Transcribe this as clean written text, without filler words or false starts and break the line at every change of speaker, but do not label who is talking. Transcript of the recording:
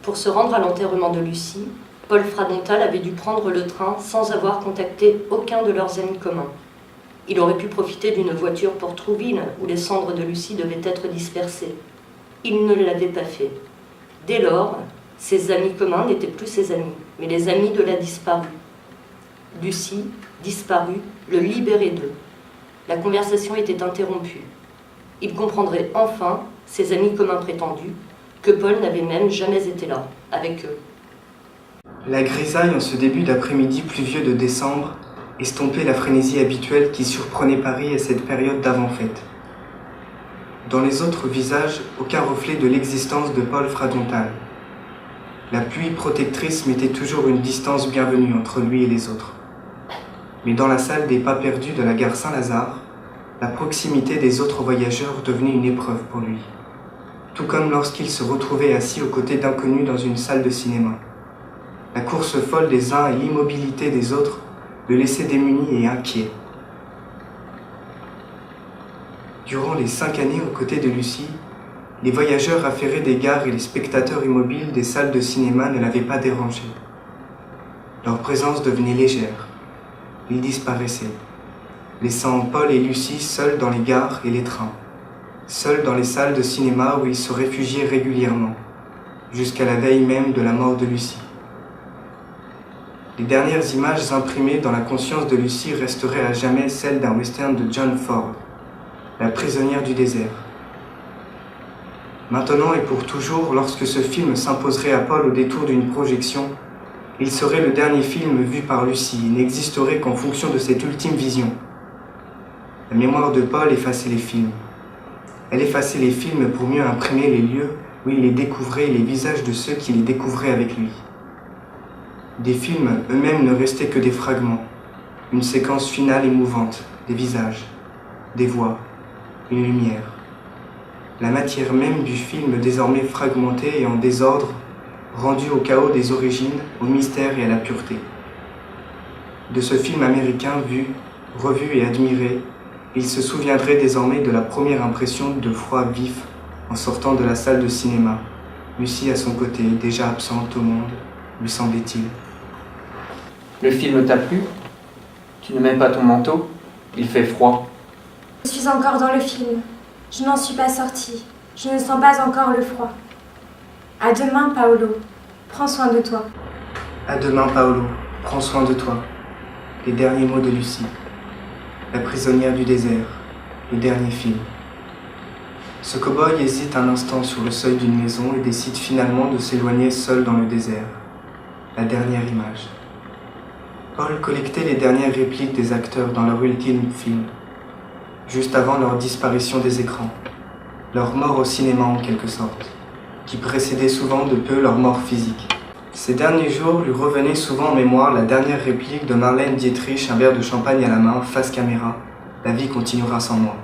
Pour se rendre à l'enterrement de Lucie, Paul Fradontal avait dû prendre le train sans avoir contacté aucun de leurs amis communs. Il aurait pu profiter d'une voiture pour Trouville, où les cendres de Lucie devaient être dispersées. Il ne l'avait pas fait. Dès lors, ses amis communs n'étaient plus ses amis, mais les amis de la disparue. Lucie, disparue, le libérait d'eux. La conversation était interrompue. Il comprendrait enfin, ses amis communs prétendus, que Paul n'avait même jamais été là, avec eux.
La grisaille en ce début d'après-midi pluvieux de décembre estompait la frénésie habituelle qui surprenait Paris à cette période d'avant-fête. Dans les autres visages, aucun reflet de l'existence de Paul Fradontal. La pluie protectrice mettait toujours une distance bienvenue entre lui et les autres. Mais dans la salle des pas perdus de la gare Saint-Lazare, la proximité des autres voyageurs devenait une épreuve pour lui. Tout comme lorsqu'il se retrouvait assis aux côtés d'inconnus dans une salle de cinéma. La course folle des uns et l'immobilité des autres le laissaient démuni et inquiet. Durant les 5 années aux côtés de Lucie, les voyageurs affairés des gares et les spectateurs immobiles des salles de cinéma ne l'avaient pas dérangé. Leur présence devenait légère. Ils disparaissaient, laissant Paul et Lucie seuls dans les gares et les trains, seuls dans les salles de cinéma où ils se réfugiaient régulièrement, jusqu'à la veille même de la mort de Lucie. Les dernières images imprimées dans la conscience de Lucie resteraient à jamais celles d'un western de John Ford, La prisonnière du désert. Maintenant et pour toujours, lorsque ce film s'imposerait à Paul au détour d'une projection, il serait le dernier film vu par Lucie et n'existerait qu'en fonction de cette ultime vision. La mémoire de Paul effaçait les films. Elle effaçait les films pour mieux imprimer les lieux où il les découvrait et les visages de ceux qui les découvraient avec lui. Des films eux-mêmes ne restaient que des fragments, une séquence finale émouvante, des visages, des voix, une lumière. La matière même du film désormais fragmentée et en désordre, rendue au chaos des origines, au mystère et à la pureté. De ce film américain vu, revu et admiré, il se souviendrait désormais de la première impression de froid vif en sortant de la salle de cinéma, Lucie à son côté, déjà absente au monde, lui semblait-il.
Le film t'a plu? Tu ne mets pas ton manteau? Il fait froid.
Je suis encore dans le film. Je n'en suis pas sortie. Je ne sens pas encore le froid. À demain, Paolo. Prends soin de toi.
À demain, Paolo. Prends soin de toi. Les derniers mots de Lucie. La prisonnière du désert. Le dernier film. Ce cow-boy hésite un instant sur le seuil d'une maison et décide finalement de s'éloigner seul dans le désert. La dernière image. Paul collectait les dernières répliques des acteurs dans leur ultime film, juste avant leur disparition des écrans, leur mort au cinéma en quelque sorte, qui précédait souvent de peu leur mort physique. Ces derniers jours lui revenait souvent en mémoire la dernière réplique de Marlène Dietrich, un verre de champagne à la main, face caméra, « La vie continuera sans moi ».